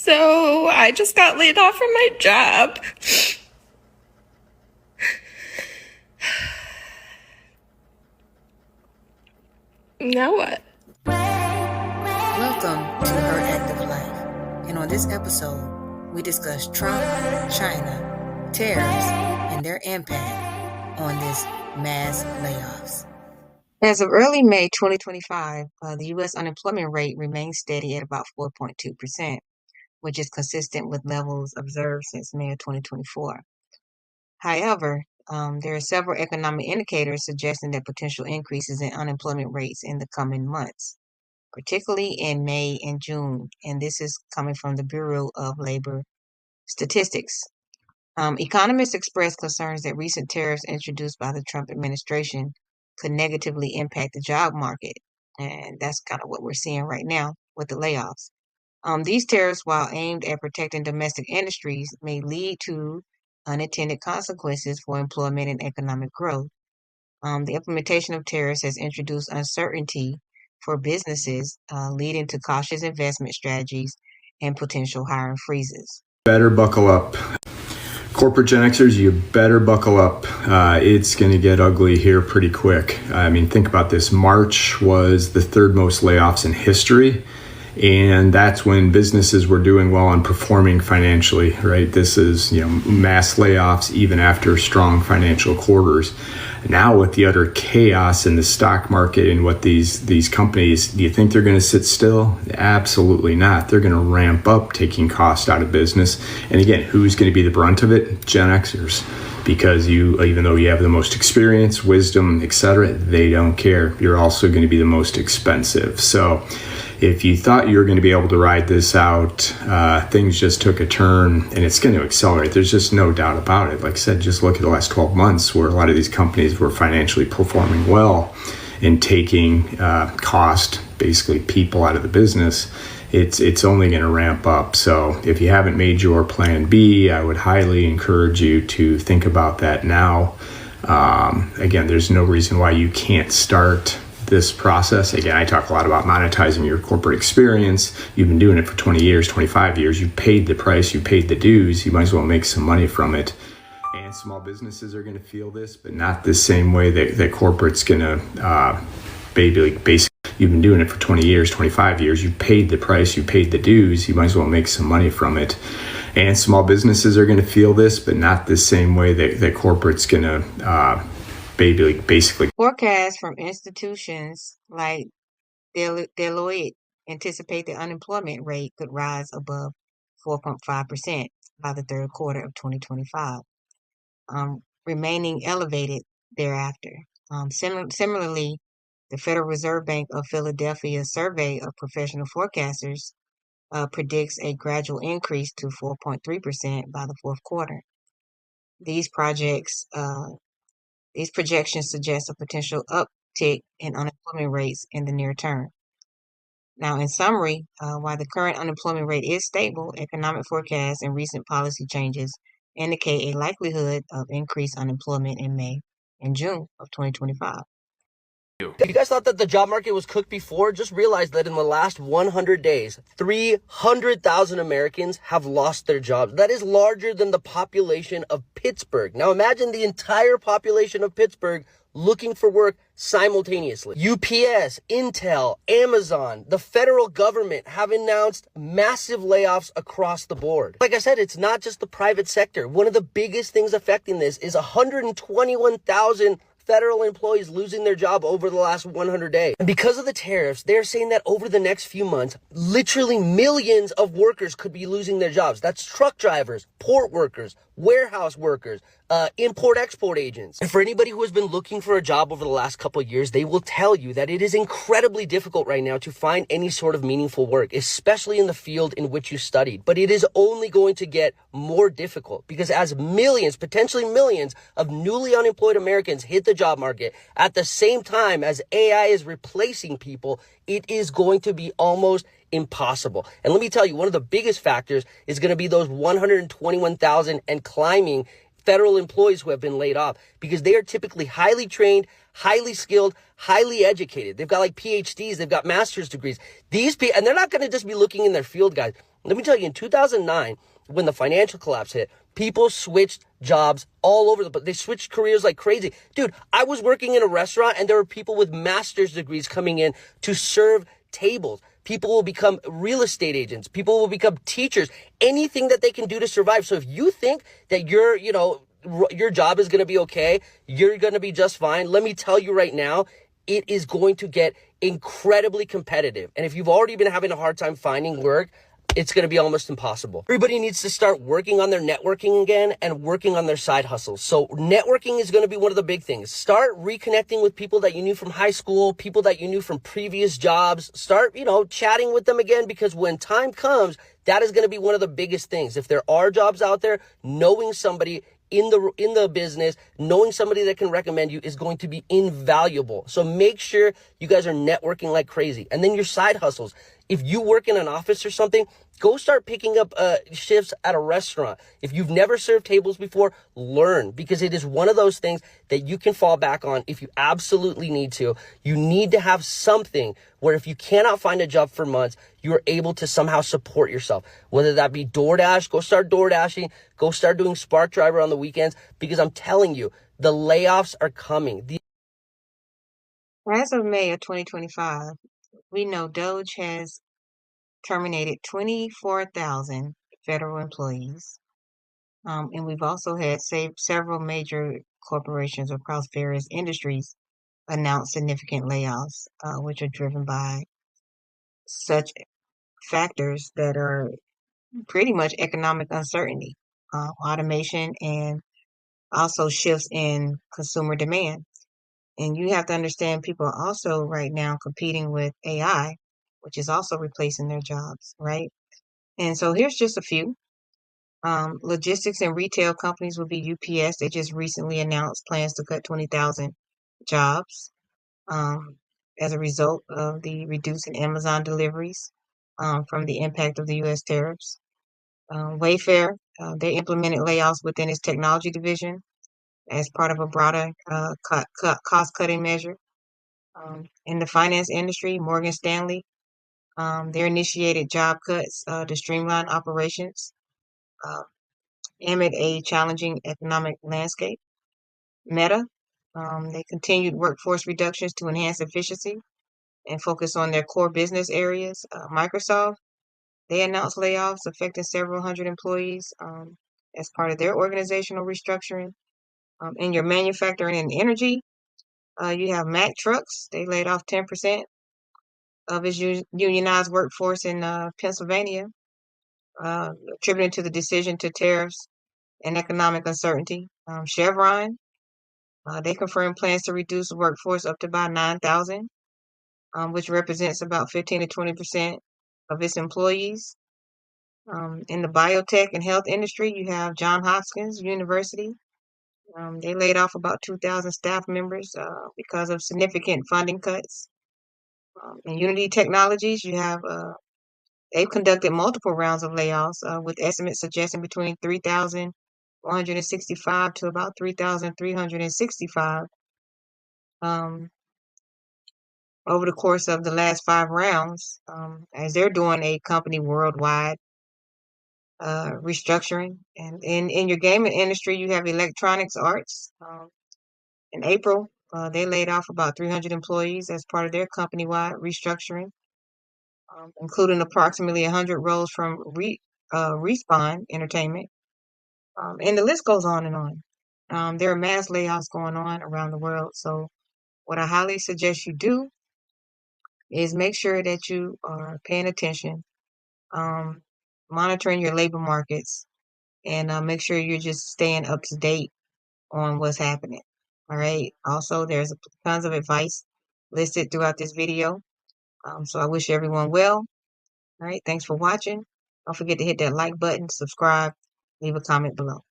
So I just got laid off from my job. Now what? Welcome to Her Active Life. And on this episode, we discuss Trump, China, tariffs, and their impact on this mass layoffs. As of early May 2025, the U.S. unemployment rate remains steady at about 4.2%, which is consistent with levels observed since May of 2024. However, there are several economic indicators suggesting that potential increases in unemployment rates in the coming months, particularly in May and June, and this is coming from the Bureau of Labor Statistics. Economists expressed concerns that recent tariffs introduced by the Trump administration could negatively impact the job market, and that's kind of what we're seeing right now with the layoffs. These tariffs, while aimed at protecting domestic industries, may lead to unintended consequences for employment and economic growth. The implementation of tariffs has introduced uncertainty for businesses, leading to cautious investment strategies and potential hiring freezes. Better buckle up. Corporate Gen Xers, you better buckle up. It's going to get ugly here pretty quick. I mean, think about this. March was the third most layoffs in history. And that's when businesses were doing well and performing financially, right? This is, mass layoffs even after strong financial quarters. Now with the utter chaos in the stock market and what these companies, do you think they're going to sit still? Absolutely not. They're going to ramp up taking cost out of business. And again, who's going to be the brunt of it? Gen Xers. Because even though you have the most experience, wisdom, etc., they don't care. You're also going to be the most expensive. So if you thought you were going to be able to ride this out, things just took a turn and it's going to accelerate. There's just no doubt about it. Like I said, just look at the last 12 months where a lot of these companies were financially performing well and taking cost, basically people out of the business. It's only going to ramp up. So if you haven't made your plan B, I would highly encourage you to think about that now. Again, there's no reason why you can't start this process. Again, I talk a lot about monetizing your corporate experience. You've been doing it for 20 years, 25 years. You paid the price, you paid the dues. You might as well make some money from it. And small businesses are going to feel this, but not the same way that corporate's going to basically. You've been doing it for 20 years, 25 years. You paid the price, you paid the dues. You might as well make some money from it. And small businesses are going to feel this, but not the same way that corporate's going to basically. Forecasts from institutions like Deloitte anticipate the unemployment rate could rise above 4.5% by the third quarter of 2025, remaining elevated thereafter. Similarly, the Federal Reserve Bank of Philadelphia survey of professional forecasters predicts a gradual increase to 4.3% by the fourth quarter. These projections suggest a potential uptick in unemployment rates in the near term. Now, in summary, while the current unemployment rate is stable, economic forecasts and recent policy changes indicate a likelihood of increased unemployment in May and June of 2025. If you guys thought that the job market was cooked before, just realize that in the last 100 days, 300,000 Americans have lost their jobs. That is larger than the population of Pittsburgh. Now imagine the entire population of Pittsburgh looking for work simultaneously. UPS, Intel, Amazon, the federal government have announced massive layoffs across the board. Like I said, it's not just the private sector. One of the biggest things affecting this is 121,000 federal employees losing their job over the last 100 days. And because of the tariffs, they're saying that over the next few months, literally millions of workers could be losing their jobs. That's truck drivers, port workers, warehouse workers, import-export agents. And for anybody who has been looking for a job over the last couple of years, they will tell you that it is incredibly difficult right now to find any sort of meaningful work, especially in the field in which you studied. But it is only going to get more difficult because as millions, potentially millions of newly unemployed Americans hit the job market at the same time as AI is replacing people, it is going to be almost impossible. And let me tell you, one of the biggest factors is going to be those 121,000 and climbing federal employees who have been laid off because they are typically highly trained, highly skilled, highly educated. They've got like PhDs, they've got master's degrees. These people, and they're not going to just be looking in their field, guys. Let me tell you, in 2009, when the financial collapse hit, people switched jobs all over the place. They switched careers like crazy. Dude, I was working in a restaurant and there were people with master's degrees coming in to serve tables. People will become real estate agents. People will become teachers. Anything that they can do to survive. So if you think that your job is going to be okay, you're going to be just fine, let me tell you right now, it is going to get incredibly competitive. And if you've already been having a hard time finding work, it's going to be almost impossible. Everybody needs to start working on their networking again and working on their side hustles. So networking is going to be one of the big things. Start reconnecting with people that you knew from high school, people that you knew from previous jobs. Start, chatting with them again, because when time comes, that is going to be one of the biggest things. If there are jobs out there, knowing somebody in the business, knowing somebody that can recommend you is going to be invaluable. So make sure you guys are networking like crazy. And then your side hustles. If you work in an office or something, go start picking up shifts at a restaurant. If you've never served tables before, learn, because it is one of those things that you can fall back on if you absolutely need to. You need to have something where if you cannot find a job for months, you're able to somehow support yourself. Whether that be DoorDash, go start DoorDashing, go start doing Spark Driver on the weekends, because I'm telling you, the layoffs are coming. As of May of 2025, we know Doge has terminated 24,000 federal employees. And we've also had several major corporations across various industries announce significant layoffs, which are driven by such factors that are pretty much economic uncertainty, automation, and also shifts in consumer demand. And you have to understand people are also right now competing with AI, which is also replacing their jobs, right? And so here's just a few. Logistics and retail companies will be UPS. They just recently announced plans to cut 20,000 jobs as a result of the reducing Amazon deliveries from the impact of the U.S. tariffs. Wayfair, they implemented layoffs within its technology division as part of a broader cost-cutting measure. In the finance industry, Morgan Stanley, they initiated job cuts to streamline operations amid a challenging economic landscape. Meta, they continued workforce reductions to enhance efficiency and focus on their core business areas. Microsoft, they announced layoffs affecting several hundred employees as part of their organizational restructuring. In your manufacturing and energy, you have Mack Trucks. They laid off 10% of its unionized workforce in Pennsylvania, attributing to the decision to tariffs and economic uncertainty. Chevron, they confirmed plans to reduce the workforce up to about 9,000, which represents about 15 to 20% of its employees. In the biotech and health industry, you have Johns Hopkins University. They laid off about 2,000 staff members because of significant funding cuts. In Unity Technologies, you have they've conducted multiple rounds of layoffs with estimates suggesting between 3,165 to about 3,365 over the course of the last 5 rounds, as they're doing a company worldwide restructuring. And in your gaming industry, you have Electronics Arts. In April, they laid off about 300 employees as part of their company-wide restructuring, including approximately 100 roles from Respawn Entertainment. And the list goes on and on. There are mass layoffs going on around the world. So what I highly suggest you do is make sure that you are paying attention, monitoring your labor markets, and make sure you're just staying up to date on what's happening. All right. Also, there's tons of advice listed throughout this video. So I wish everyone well. All right. Thanks for watching. Don't forget to hit that like button, subscribe, leave a comment below.